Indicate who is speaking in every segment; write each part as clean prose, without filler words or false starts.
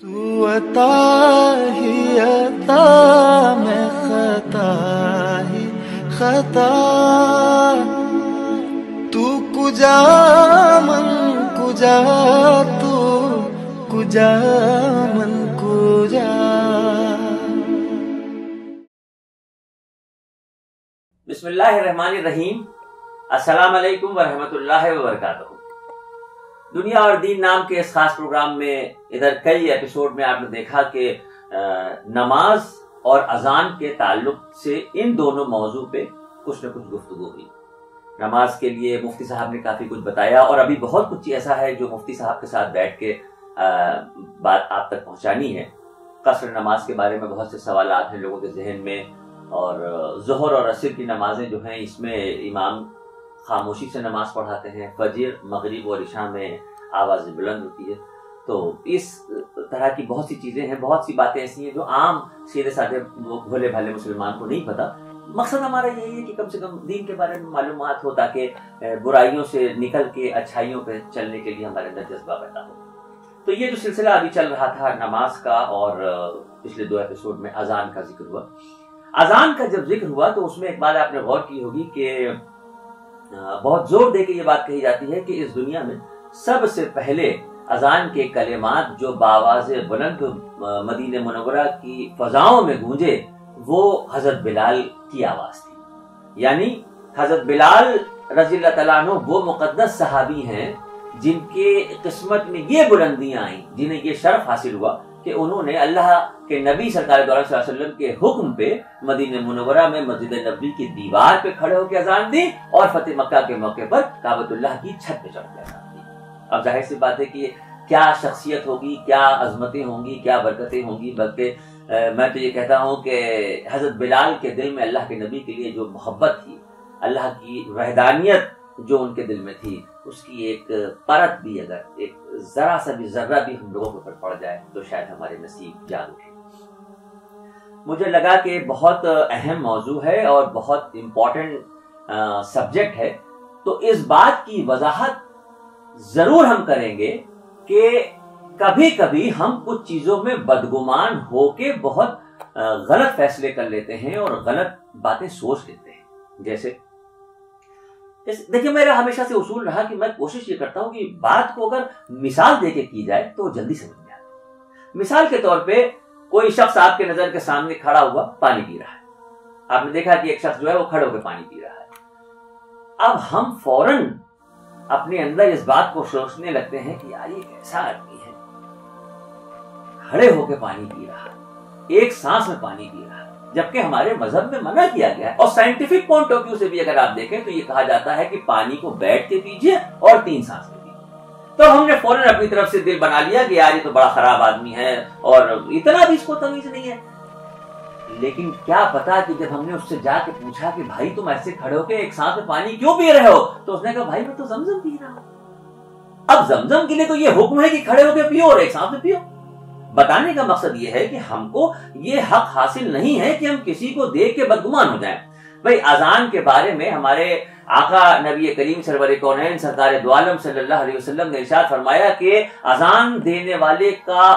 Speaker 1: تو عطا ہی عطا میں خطا ہی خطا تو کجا من کجا تو کجا من کجا.
Speaker 2: بسم اللہ الرحمن الرحیم. السلام علیکم ورحمۃ اللہ وبرکاتہ. دنیا اور دین نام کے اس خاص پروگرام میں ادھر کئی ایپیسوڈ میں آپ نے دیکھا کہ نماز اور اذان کے تعلق سے ان دونوں موضوع پہ کچھ نہ کچھ گفتگو ہوئی. نماز کے لیے مفتی صاحب نے کافی کچھ بتایا اور ابھی بہت کچھ ایسا ہے جو مفتی صاحب کے ساتھ بیٹھ کے بات آپ تک پہنچانی ہے. قصر نماز کے بارے میں بہت سے سوالات ہیں لوگوں کے ذہن میں، اور ظہر اور عصر کی نمازیں جو ہیں اس میں امام خاموشی سے نماز پڑھاتے ہیں، فجر مغرب اور عشاء میں آواز بلند ہوتی ہے. تو اس طرح کی بہت سی چیزیں ہیں، بہت سی باتیں ایسی ہیں جو عام سیدھے سادھے بھولے بھالے مسلمان کو نہیں پتا. مقصد ہمارا یہی ہے کہ کم سے کم دین کے بارے میں معلومات ہو تاکہ برائیوں سے نکل کے اچھائیوں پہ چلنے کے لیے ہمارے اندر جذبہ پیدا ہو. تو یہ جو سلسلہ ابھی چل رہا تھا نماز کا، اور پچھلے 2 ایپیسوڈ میں اذان کا ذکر ہوا. اذان کا جب ذکر ہوا تو اس میں ایک بات آپ نے غور کی ہوگی کہ بہت زور دے کے یہ بات کہی جاتی ہے کہ اس دنیا میں سب سے پہلے اذان کے کلمات جو بآواز بلند مدینہ منورہ کی فضاؤں میں گونجے وہ حضرت بلال کی آواز تھی. یعنی حضرت بلال رضی اللہ تعالیٰ عنہ وہ مقدس صحابی ہیں جن کے قسمت میں یہ بلندیاں آئیں، جنہیں یہ شرف حاصل ہوا کہ انہوں نے اللہ کے نبی سرکار دو صلی اللہ علیہ وسلم کے حکم پہ مدینہ منورہ میں مسجد نبوی کی دیوار پہ کھڑے ہو کے اذان دی اور فتح مکہ کے موقع پر کعبۃ اللہ کی چھت پہ چڑھ کے اذان دی. اب ظاہر سی بات ہے کہ کیا شخصیت ہوگی، کیا عظمتیں ہوں گی، کیا برکتیں ہوں گی. بلکہ میں تو یہ کہتا ہوں کہ حضرت بلال کے دل میں اللہ کے نبی کے لیے جو محبت تھی، اللہ کی وحدانیت جو ان کے دل میں تھی، اس کی ایک پرت بھی اگر ایک ذرا سا بھی ذرہ بھی ہم لوگوں کے اوپر پڑ جائے تو شاید ہمارے نصیب جاگ اٹھے. مجھے لگا کہ بہت اہم موضوع ہے اور بہت امپورٹنٹ سبجیکٹ ہے، تو اس بات کی وضاحت ضرور ہم کریں گے کہ کبھی کبھی ہم کچھ چیزوں میں بدگمان ہو کے بہت غلط فیصلے کر لیتے ہیں اور غلط باتیں سوچ لیتے ہیں. جیسے دیکھیے، میرا ہمیشہ سے اصول رہا کہ میں کوشش یہ کرتا ہوں کہ بات کو اگر مثال دے کے کی جائے تو جلدی سمجھ میں آتی ہے. مثال کے طور پہ کوئی شخص آپ کے نظر کے سامنے کھڑا ہوا پانی پی رہا ہے. آپ نے دیکھا کہ ایک شخص جو ہے وہ کھڑے ہو کے پانی پی رہا ہے. اب ہم فوراً اپنے اندر اس بات کو سوچنے لگتے ہیں کہ یار یہ کیسا آدمی ہے، کھڑے ہو کے پانی پی رہا ہے، ایک سانس میں پانی پی رہا ہے، جبکہ ہمارے مذہب میں منع کیا گیا ہے. اور سائنٹیفک پوائنٹ آف ویو سے بھی اگر آپ دیکھیں تو یہ کہا جاتا ہے کہ پانی کو بیٹھ کے پیجیے اور 3 سانس میں پیجیے. تو ہم نے فوراً اپنی طرف سے دل بنا لیا کہ یار یہ تو بڑا خراب آدمی ہے اور اتنا بھی اس کو تمیز نہیں ہے. لیکن کیا پتا کہ جب ہم نے اس سے جا کے پوچھا کہ بھائی تم ایسے کھڑے ہو کے ایک سانس میں پانی کیوں پی رہے ہو، تو اس نے کہا بھائی میں تو زمزم پی رہا ہوں. اب زمزم کے لیے تو یہ حکم ہے کہ کھڑے ہو کے پیو اور ایک سانس میں پیو. بتانے کا مقصد یہ ہے کہ ہم کو یہ حق حاصل نہیں ہے کہ ہم کسی کو دیکھ کے بدگمان ہو جائیں. بھائی اذان کے بارے میں ہمارے آقا نبی کریم سرور کونین سرکار دو عالم صلی اللہ علیہ وسلم نے ارشاد فرمایا کہ اذان دینے والے کا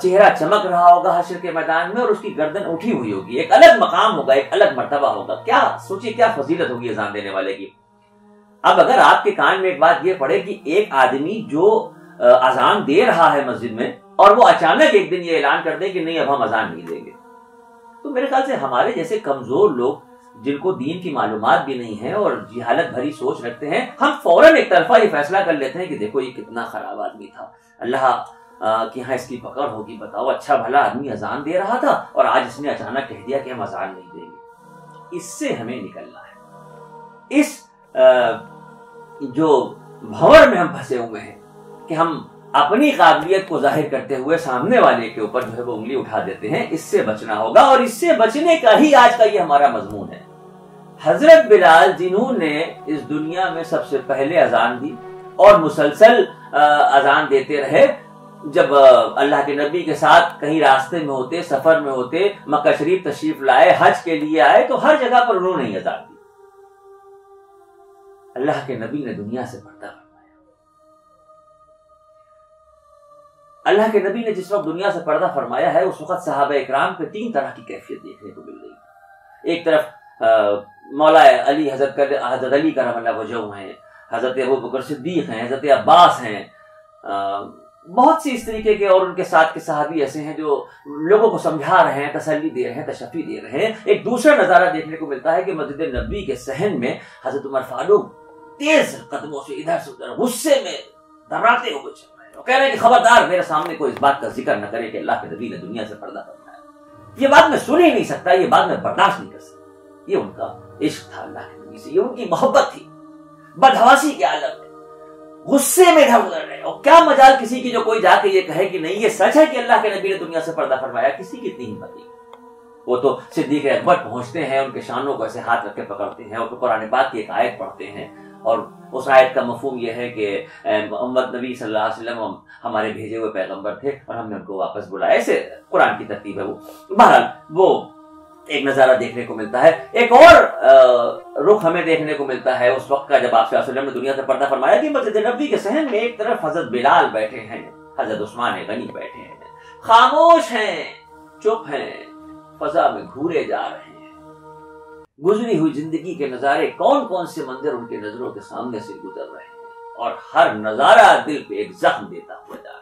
Speaker 2: چہرہ چمک رہا ہوگا حشر کے میدان میں اور اس کی گردن اٹھی ہوئی ہوگی. ایک الگ مقام ہوگا، ایک الگ مرتبہ ہوگا. کیا سوچیے کیا فضیلت ہوگی اذان دینے والے کی. اب اگر آپ کے کان میں ایک بات یہ پڑے کہ ایک آدمی جو اذان دے رہا ہے مسجد میں اور وہ اچانک ایک دن یہ اعلان کر دے کہ نہیں اب ہم اذان نہیں دیں گے، تو میرے خیال سے ہمارے جیسے کمزور لوگ جن کو دین کی معلومات بھی نہیں ہے اور جہالت بھری سوچ رکھتے ہیں، ہم فوراً ایک طرفہ یہ فیصلہ کر لیتے ہیں کہ دیکھو یہ کتنا خراب آدمی تھا، اللہ کہ ہاں اس کی پکڑ ہوگی. بتاؤ اچھا بھلا آدمی اذان دے رہا تھا اور آج اس نے اچانک کہہ دیا کہ ہم اذان نہیں دیں گے. اس سے ہمیں نکلنا ہے. اس جو بھنور میں ہم پھنسے ہوئے ہیں کہ ہم اپنی قابلیت کو ظاہر کرتے ہوئے سامنے والے کے اوپر جو ہے وہ انگلی اٹھا دیتے ہیں، اس سے بچنا ہوگا. اور اس سے بچنے کا ہی آج کا یہ ہمارا مضمون ہے. حضرت بلال جنہوں نے اس دنیا میں سب سے پہلے اذان دی اور مسلسل اذان دیتے رہے، جب اللہ کے نبی کے ساتھ کہیں راستے میں ہوتے، سفر میں ہوتے، مکہ شریف تشریف لائے، حج کے لیے آئے، تو ہر جگہ پر انہوں نے ہی اذان دی. اللہ کے نبی نے دنیا سے پردہ فرمایا. اللہ کے نبی نے جس وقت دنیا سے پردہ فرمایا ہے اس وقت صحابہ اکرام پہ 3 طرح کی کیفیت دیکھنے کو مل رہی ہے۔ ایک طرف مولا علی حضرت علی کرم اللہ وجہہ ہیں، حضرت ابوبکر صدیق ہیں، حضرت عباس ہیں، بہت سی اس طریقے کے اور ان کے ساتھ کے صحابی ایسے ہیں جو لوگوں کو سمجھا رہے ہیں، تسلی دے رہے ہیں، تشفی دے رہے ہیں۔ ایک دوسرا نظارہ دیکھنے کو ملتا ہے کہ مسجد نبوی کے صحن میں حضرت عمر فاروق تیز قدموں سے ادھر سے ادھر غصے میں دھڑاتے ہوئے چل رہے ہیں اور کہہ رہے ہیں کہ خبردار میرے سامنے کوئی اس بات کا ذکر نہ کرے کہ اللہ کے نبی نے دنیا سے پردہ فرمایا۔ یہ بات میں سن ہی نہیں سکتا، یہ بات میں برداشت نہیں کر سکتا۔ یہ ان کا عشق تھا اللہ کے نبی سے، یہ ان کی محبت تھی، بدحواسی کے عالم میں غصے میں ادھر ادھر رہے۔ اور کیا مجال کسی کی جو کوئی جا کے یہ کہے کہ نہیں یہ سچ ہے کہ اللہ کے نبی نے دنیا سے پردہ فرمایا، کسی کی اتنی ہمت نہیں۔ وہ تو صدیق اکبر پہنچتے ہیں، ان کے شانوں کو ایسے ہاتھ رکھ کے پکڑتے ہیں اور قرآن پاک کی ایک آیت پڑھتے ہیں، اور اس آیت کا مفہوم یہ ہے کہ محمد نبی صلی اللہ علیہ وسلم ہمارے بھیجے ہوئے پیغمبر تھے اور ہم نے ان کو واپس بلایا۔ ایسے قرآن کی ترتیب ہے وہ۔ بہرحال وہ ایک نظارہ دیکھنے کو ملتا ہے۔ ایک اور رخ ہمیں دیکھنے کو ملتا ہے اس وقت کا جب آپ صلی اللہ علیہ وسلم نے دنیا سے پردہ فرمایا کہ مسجد نبوی کے صحن میں ایک طرف حضرت بلال بیٹھے ہیں، حضرت عثمان غنی بیٹھے ہیں، خاموش ہیں، چپ ہیں، فضا میں گھورے جا رہے ہیں۔ گزری ہوئی زندگی کے نظارے، کون کون سے منظر ان کے نظروں کے سامنے سے گزر رہے ہیں، اور ہر نظارہ دل پہ ایک زخم دیتا ہوا جا رہا ہے۔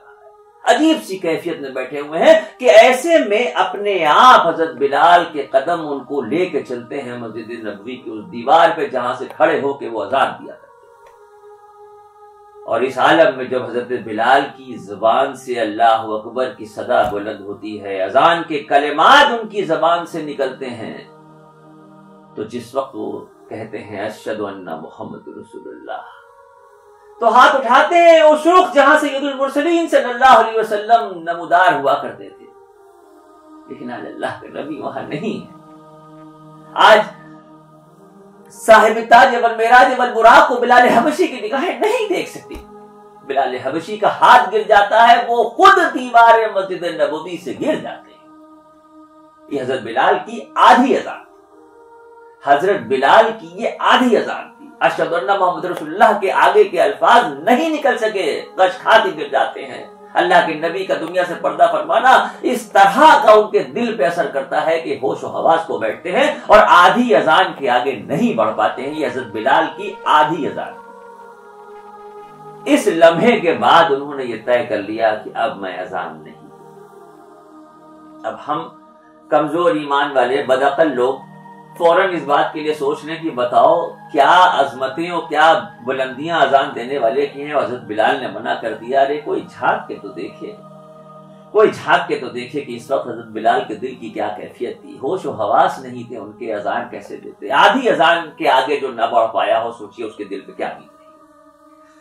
Speaker 2: عجیب سی کیفیت میں بیٹھے ہوئے ہیں کہ ایسے میں اپنے آپ حضرت بلال کے قدم ان کو لے کے چلتے ہیں مسجد نبوی کی اس دیوار پہ جہاں سے کھڑے ہو کے وہ اذان دیا کرتے ہیں۔ اور اس عالم میں جب حضرت بلال کی زبان سے اللہ اکبر کی صدا بلند ہوتی ہے، اذان کے کلمات ان کی زبان سے نکلتے ہیں، تو جس وقت وہ کہتے ہیں اشہد ان محمد رسول اللہ، تو ہاتھ اٹھاتے ہیں اس رخ جہاں سید المرسلین صلی اللہ علیہ وسلم نمودار ہوا کرتے تھے، لیکن آج اللہ کے نبی وہاں نہیں ہے۔ آج صاحب تاج والمعراج والبراق کو بلال حبشی کی نگاہیں نہیں دیکھ سکتی۔ بلال حبشی کا ہاتھ گر جاتا ہے، وہ خود دیوار مسجد نبوی سے گر جاتے ہیں۔ یہ حضرت بلال کی آدھی اذان، حضرت بلال کی یہ آدھی اذان تھی۔ اشہد ان محمد رسول اللہ کے آگے کے الفاظ نہیں نکل سکے، غش کھاتے گر جاتے ہیں۔ اللہ کے نبی کا دنیا سے پردہ فرمانا اس طرح کا ان کے دل پہ اثر کرتا ہے کہ ہوش و حواس کو بیٹھتے ہیں اور آدھی اذان کے آگے نہیں بڑھ پاتے ہیں۔ یہ حضرت بلال کی آدھی اذان۔ اس لمحے کے بعد انہوں نے یہ طے کر لیا کہ اب میں اذان نہیں۔ اب ہم کمزور ایمان والے بدعقل لوگ فوراً اس بات کے لیے سوچ لیں کہ بتاؤ کیا عظمتیں اور کیا بلندیاں اذان دینے والے کی ہیں، حضرت بلال نے منع کر دیا۔ ارے کوئی جھانک کے تو دیکھے، کوئی جھانک کے تو دیکھے کہ اس وقت حضرت بلال کے دل کی کیا کیفیت تھی، ہوش و حواس نہیں تھے ان کے، اذان کیسے دیتے۔ آدھی اذان کے آگے جو نہ بڑھ پایا ہو، سوچیے اس کے دل پہ کیا بیت۔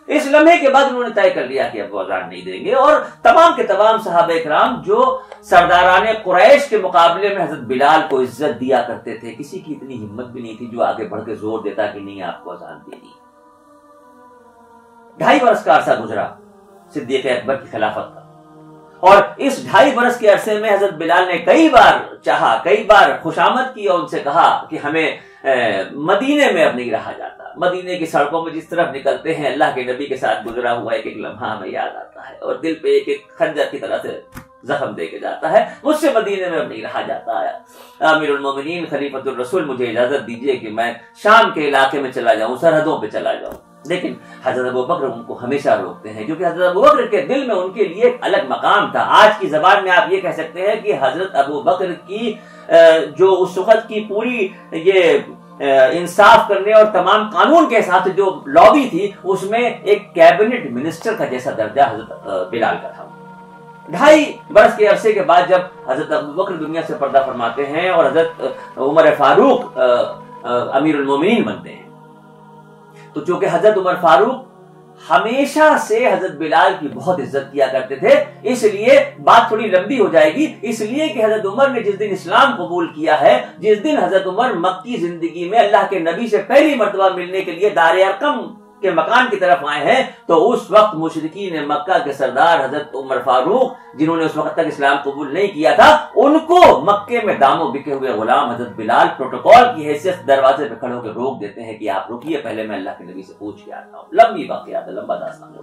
Speaker 2: اس لمحے کے بعد انہوں نے طے کر لیا کہ اب وہ اذان نہیں دیں گے، اور تمام کے تمام صحابہ اکرام جو سرداران قریش کے مقابلے میں حضرت بلال کو عزت دیا کرتے تھے، کسی کی اتنی ہمت بھی نہیں تھی جو آگے بڑھ کے زور دیتا کہ نہیں آپ کو اذان دینی۔ 2.5 برس کا عرصہ گزرا صدیق اکبر کی خلافت کا، اور اس 2.5 برس کے عرصے میں حضرت بلال نے کئی بار چاہا، کئی بار خوشامد کی اور ان سے کہا کہ ہمیں مدینے میں اب نہیں رہا جاتا۔ مدینے کی سڑکوں میں جس طرف نکلتے ہیں اللہ کے نبی کے ساتھ گزرا ہوا ایک ایک لمحہ ہمیں یاد آتا ہے اور دل پہ ایک ایک خنجر کی طرح سے زخم دے کے جاتا ہے۔ مجھ سے مدینے میں اب نہیں رہا جاتا ہے۔ امیر المومنین خلیفۃ الرسول مجھے اجازت دیجیے کہ میں شام کے علاقے میں چلا جاؤں، سرحدوں پہ چلا جاؤں۔ لیکن حضرت ابوبکر ان کو ہمیشہ روکتے ہیں، کیونکہ حضرت ابوبکر کے دل میں ان کے لیے ایک الگ مقام تھا۔ آج کی زبان میں آپ یہ کہہ سکتے ہیں کہ حضرت ابوبکر کی جو اس وقت کی پوری یہ انصاف کرنے اور تمام قانون کے ساتھ جو لابی تھی، اس میں ایک کیبنٹ منسٹر کا جیسا درجہ حضرت بلال کا تھا۔ 2.5 برس کے عرصے کے بعد جب حضرت ابوبکر دنیا سے پردہ فرماتے ہیں اور حضرت عمر فاروق امیر المومنین بنتے ہیں، تو چونکہ حضرت عمر فاروق ہمیشہ سے حضرت بلال کی بہت عزت کیا کرتے تھے، اس لیے بات تھوڑی لمبی ہو جائے گی، اس لیے کہ حضرت عمر نے جس دن اسلام قبول کیا ہے، جس دن حضرت عمر مکی زندگی میں اللہ کے نبی سے پہلی مرتبہ ملنے کے لیے دار ارقم کے مکان کی طرف آئے ہیں، تو اس وقت مشرکین مکہ کے سردار حضرت عمر فاروق، جنہوں نے اس وقت تک اسلام قبول نہیں کیا تھا، ان کو مکے میں داموں بکے ہوئے غلام حضرت بلال پروٹوکول کی حیثیت دروازے پہ کھڑے ہو کے روک دیتے ہیں کہ آپ رکیے، پہلے میں اللہ کے نبی سے پوچھ کے آتا ہوں۔ لمبی واقعات ہے، لمبا داستان ہے۔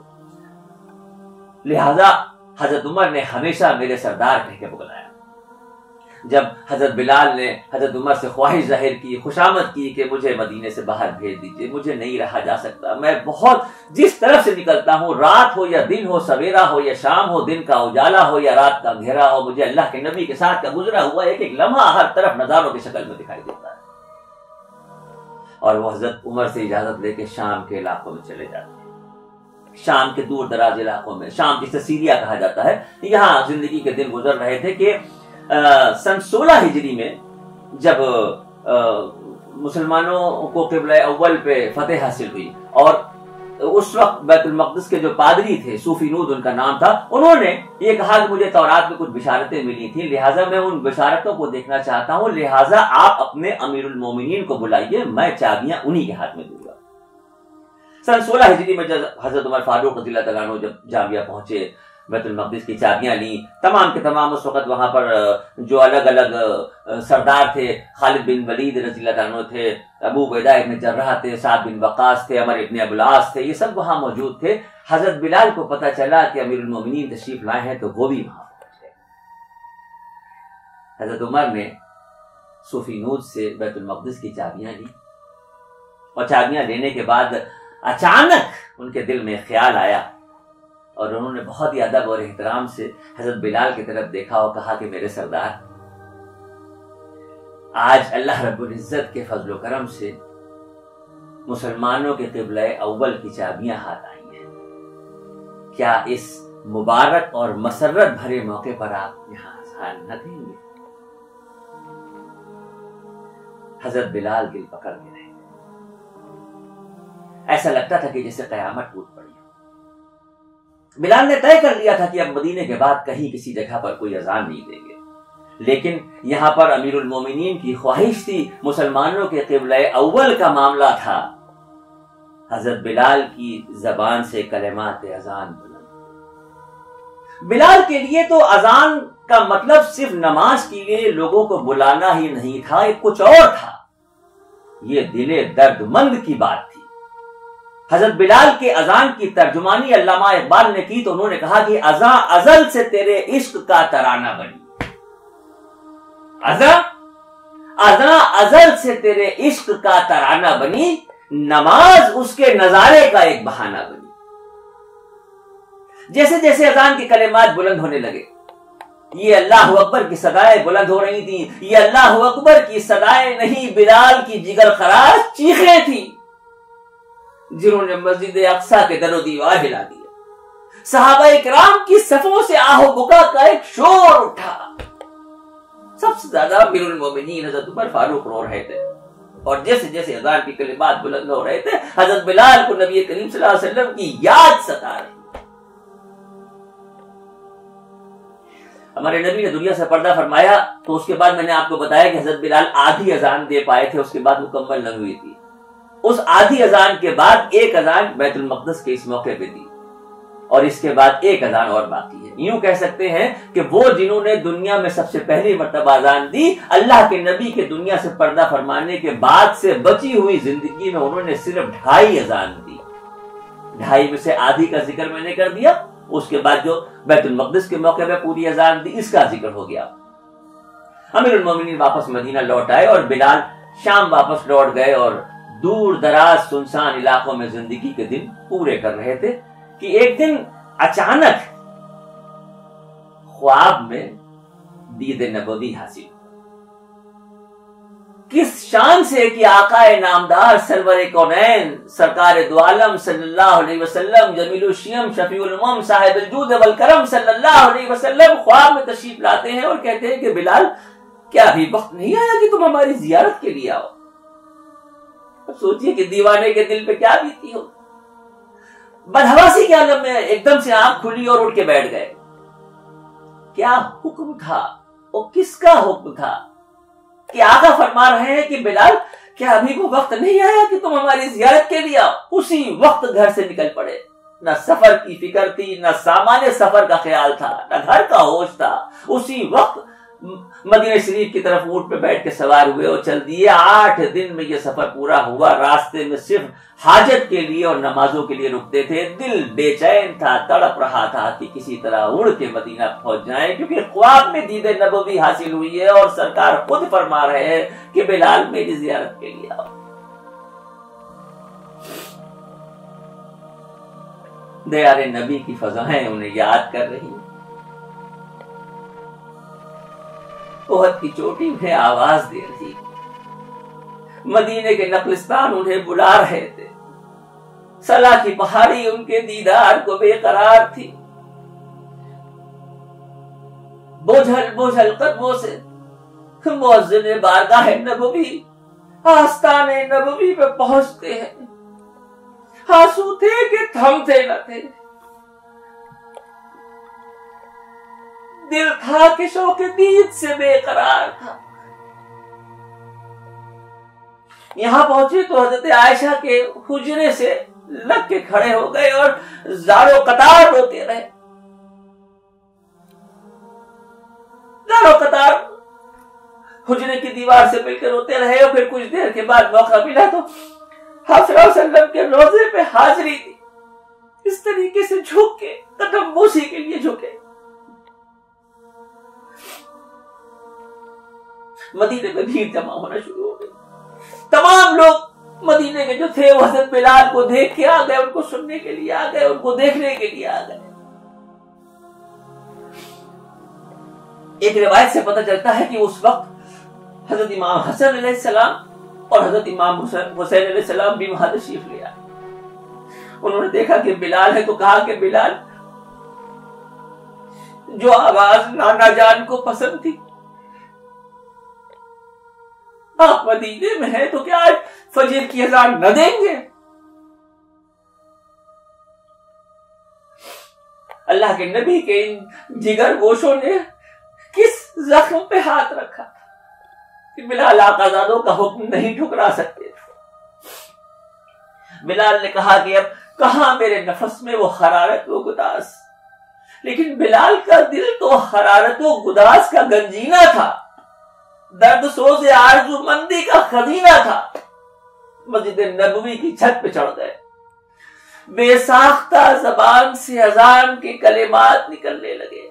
Speaker 2: لہذا حضرت عمر نے ہمیشہ میرے سردار کہہ کے بلایا۔ جب حضرت بلال نے حضرت عمر سے خواہش ظاہر کی، خوشامد کی کہ مجھے مدینے سے باہر بھیج دیجیے، مجھے نہیں رہا جا سکتا، میں بہت جس طرف سے نکلتا ہوں، رات ہو یا دن ہو، سویرا ہو یا شام ہو، دن کا اجالا ہو یا رات کا اندھیرا ہو، مجھے اللہ کے نبی کے ساتھ کا گزرا ہوا ایک ایک لمحہ ہر طرف نظاروں کی شکل میں دکھائی دیتا ہے۔ اور وہ حضرت عمر سے اجازت لے کے شام کے علاقوں میں چلے جاتے ہیں، شام کے دور دراز علاقوں میں، شام جسے سیریا کہا جاتا ہے، یہاں زندگی کے دن گزر رہے تھے کہ سن 16 ہجری میں جب مسلمانوں کو قبلہ اول پہ فتح حاصل ہوئی، اور اس وقت بیت المقدس کے جو پادری تھے، صوفی نود ان کا نام تھا، انہوں نے یہ کہا کہ مجھے تورات میں کچھ بشارتیں ملی تھیں، لہٰذا میں ان بشارتوں کو دیکھنا چاہتا ہوں، لہٰذا آپ اپنے امیر المومنین کو بلائیے، میں چابیاں انہی کے ہاتھ میں دوں گا۔ سن 16 ہجری میں جب حضرت عمر فاروق رضی اللہ تعالیٰ عنہ جب جامعہ پہنچے، بیت المقدس کی چابیاں لیں، تمام کے تمام اس وقت وہاں پر جو الگ الگ سردار تھے، خالد بن ولید رضی اللہ عنہ تھے، ابو عبیدہ ابن جراح تھے، سعد بن وقاص تھے، عمر ابن ابو العاص تھے، یہ سب وہاں موجود تھے۔ حضرت بلال کو پتہ چلا کہ امیر المومنین تشریف لائے ہیں تو وہ بھی وہاں پہنچ گئے۔ حضرت عمر نے صوفی نود سے بیت المقدس کی چابیاں لی، اور چابیاں لینے کے بعد اچانک ان کے دل میں خیال آیا، اور انہوں نے بہت ہی ادب اور احترام سے حضرت بلال کی طرف دیکھا اور کہا کہ میرے سردار، آج اللہ رب العزت کے فضل و کرم سے مسلمانوں کے قبلہ اول کی چابیاں ہاتھ آئی ہیں، کیا اس مبارک اور مسرت بھرے موقع پر آپ یہاں اذان نہ دیں گے؟ حضرت بلال دل پکڑ کے رہے، ایسا لگتا تھا کہ جیسے قیامت ٹوٹ پڑی۔ بلال نے طے کر لیا تھا کہ اب مدینے کے بعد کہیں کسی جگہ پر کوئی اذان نہیں دیں گے، لیکن یہاں پر امیر المومنین کی خواہش تھی، مسلمانوں کے قبلہ اول کا معاملہ تھا، حضرت بلال کی زبان سے کلمات اذان بلند۔ بلال کے لیے تو اذان کا مطلب صرف نماز کے لیے لوگوں کو بلانا ہی نہیں تھا، یہ کچھ اور تھا، یہ دل درد مند کی بات تھی۔ حضرت بلال کے اذان کی ترجمانی علامہ اقبال نے کی تو انہوں نے کہا کہ اذان ازل سے تیرے عشق کا ترانہ بنی، اذان ازل سے تیرے عشق کا ترانہ بنی، نماز اس کے نظارے کا ایک بہانہ بنی۔ جیسے جیسے اذان کے کلمات بلند ہونے لگے، یہ اللہ اکبر کی صدائیں بلند ہو رہی تھیں، یہ اللہ اکبر کی صدائیں نہیں، بلال کی جگر خراش چیخیں تھیں جنہوں نے مسجد اقصی کے در و دیوار ہلا دیا۔ صحابہ کرام کی صفوں سے آہو بکا کا ایک شور اٹھا، سب سے زیادہ امیر المومنین حضرت عمر فاروق رو رہے تھے، اور جیسے جیسے اذان کی کلمات بلند ہو رہے تھے، حضرت بلال کو نبی کریم صلی اللہ علیہ وسلم کی یاد ستا رہی۔ ہمارے نبی نے دنیا سے پردہ فرمایا تو اس کے بعد میں نے آپ کو بتایا کہ حضرت بلال آدھی اذان دے پائے تھے، اس کے بعد مکمل نہ ہوئی تھی۔ اس آدھی اذان کے بعد ایک اذان بیت المقدس کے اس موقع پہ دی، اور اس کے بعد ایک اذان اور باقی ہے۔ یوں کہہ سکتے ہیں کہ وہ جنہوں نے دنیا میں سب سے پہلی مرتبہ اذان دی، اللہ کے نبی کے دنیا سے پردہ فرمانے کے بعد سے بچی ہوئی زندگی میں انہوں نے صرف 2.5 اذان دی۔ 2.5 میں سے آدھی کا ذکر میں نے کر دیا، اس کے بعد جو بیت المقدس کے موقع پہ پوری اذان دی اس کا ذکر ہو گیا۔ امیر المومنین واپس مدینہ لوٹ آئے اور بلال شام واپس لوٹ گئے، اور دور دراز سنسان علاقوں میں زندگی کے دن پورے کر رہے تھے کہ ایک دن اچانک خواب میں دید نبوی حاصل، کس شان سے کہ آقا نامدار سرور کونین سرکار دو عالم صلی اللہ علیہ وسلم جمیل الشیم شفیع الامم صاحب الجود والکرم صلی اللہ علیہ وسلم خواب میں تشریف لاتے ہیں اور کہتے ہیں کہ بلال، کیا ابھی وقت نہیں آیا کہ تم ہماری زیارت کے لیے آؤ؟ سوچئے کہ دیوانے کے دل پہ کیا بیتی ہو۔ بدحواسی کے عالم میں ایک دم سے آنکھ کھلی اور اٹھ کے بیٹھ گئے۔ کیا حکم تھا؟ وہ کس کا حکم تھا کہ آقا فرما رہے ہیں کہ بلال، کیا ابھی وہ وقت نہیں آیا کہ تم ہماری زیارت کے لیے آؤ؟ اسی وقت گھر سے نکل پڑے، نہ سفر کی فکر تھی، نہ سامان سفر کا خیال تھا، نہ گھر کا ہوش تھا، اسی وقت مدینہ شریف کی طرف اونٹ پہ بیٹھ کے سوار ہوئے اور چل دیے. 8 دن میں یہ سفر پورا ہوا. راستے میں صرف حاجت کے لیے اور نمازوں کے لیے رکتے تھے. دل بے چین تھا, تڑپ رہا تھا کہ کسی طرح اڑ کے مدینہ پہنچ جائیں, کیونکہ خواب میں دید نبوی حاصل ہوئی ہے اور سرکار خود فرما رہے ہیں کہ بلال میری زیارت کے لیے آؤ. دیار نبی کی فضائیں انہیں یاد کر رہی ہیں. احد کی چوٹی انہیں آواز دے رہی, مدینے کے نقلستان انہیں بلا رہے تھے. صلا کی پہاڑی ان کے دیدار کو بے قرار تھی. بوجھل بوجھل قدموں سے مؤذن بارگاہ نبوی آستان نبوی پہ پہنچتے ہیں. آنسو تھے کہ تھمتے نہ تھے. دل تھا کہ شوق دید سے بے قرار تھا. یہاں پہنچے تو حضرت عائشہ کے حجرے سے لگ کے کھڑے ہو گئے اور زارو قطار روتے رہے. زارو قطار حجرے کی دیوار سے مل کے روتے رہے اور پھر کچھ دیر کے بعد موقع ملا تو آپ صلی اللہ علیہ وسلم کے روزے پہ حاضری دی. اس طریقے سے جھک کے قدم بوسی کے لیے جھکے. مدینے میں بھیڑ جمع ہونا شروع ہو گئی. تمام لوگ مدینے کے جو تھے وہ حضرت بلال کو دیکھ کے آ گئے, ان کو سننے کے لیے آ گئے, ان کو دیکھنے کے لیے آ گئے. ایک روایت سے پتہ چلتا ہے کہ اس وقت حضرت امام حسن علیہ السلام اور حضرت امام حسین علیہ السلام بھی وہاں تشریف لے آئے. انہوں نے دیکھا کہ بلال ہے تو کہا کہ بلال, جو آواز نانا جان کو پسند تھی آپ مدینے میں ہیں تو کیا آج فجر کی اذان نہ دیں گے؟ اللہ کے نبی کے ان جگر گوشوں نے کس زخم پہ ہاتھ رکھا کہ بلال آقازادوں کا حکم نہیں ٹھکرا سکتے تھے. بلال نے کہا کہ اب کہاں میرے نفس میں وہ حرارت و گداز, لیکن بلال کا دل تو حرارت و گداز کا گنجینہ تھا, درد سوز آرزو مندی کا خزینہ تھا. مسجد نبوی کی چھت پہ چڑھ گئے. بے ساختہ زبان سے اذان کے کلمات نکلنے لگے.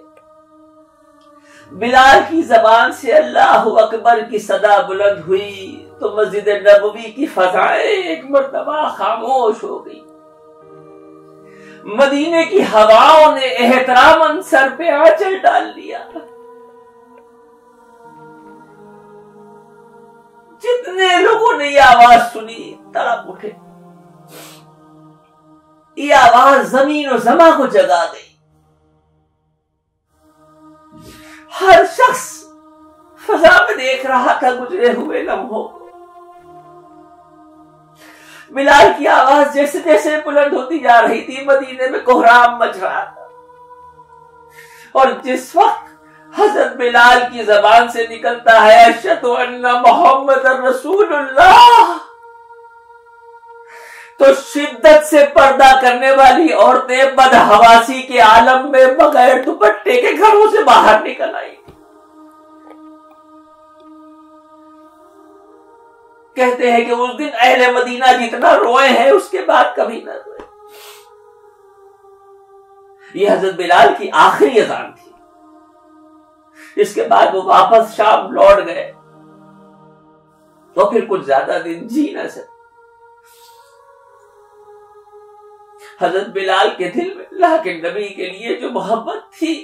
Speaker 2: بلال کی زبان سے اللہ اکبر کی صدا بلند ہوئی تو مسجد نبوی کی فضائیں ایک مرتبہ خاموش ہو گئی. مدینے کی ہواؤں نے احتراماً سر پہ آنچل ڈال لیا. جتنے لوگوں نے یہ آواز سنی تڑپ اٹھے. یہ آواز زمین و زماں کو جگا گئی. ہر شخص فضا میں دیکھ رہا تھا گزرے ہوئے لمحوں کو. بلال کی آواز جیسے جیسے بلند ہوتی جا رہی تھی مدینے میں کوہرام مچ رہا تھا. اور جس وقت حضرت بلال کی زبان سے نکلتا ہے اشہد ان محمد رسول اللہ, تو شدت سے پردہ کرنے والی عورتیں بدحواسی کے عالم میں بغیر دوپٹے کے گھروں سے باہر نکل آئی. کہتے ہیں کہ اس دن اہل مدینہ جتنا روئے ہیں اس کے بعد کبھی نہ روئے. یہ حضرت بلال کی آخری اذان تھی. اس کے بعد وہ واپس شام لوٹ گئے تو پھر کچھ زیادہ دن جی نہ سکے. حضرت بلال کے دل میں اللہ کے نبی کے لیے جو محبت تھی,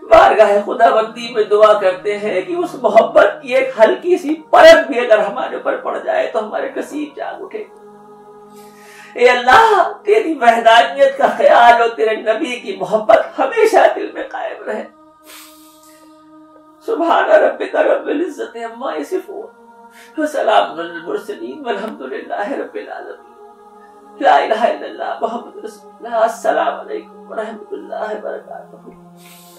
Speaker 2: بارگاہ خدا بندی میں دعا کرتے ہیں کہ اس محبت کی ایک ہلکی سی پرت بھی اگر ہمارے اوپر پڑ جائے تو ہمارے نصیب جاگ اٹھے. اے اللہ, تیری وحدانیت کا خیال اور تیرے نبی کی محبت ہمیشہ دل میں قائم رہے. سبحان ربک رب العزت عما یصفون وسلام علی المرسلین والحمد للہ رب العالمین. لا الہ الا اللہ محمد رسول اللہ. السلام علیکم ورحمۃ اللہ وبرکاتہ.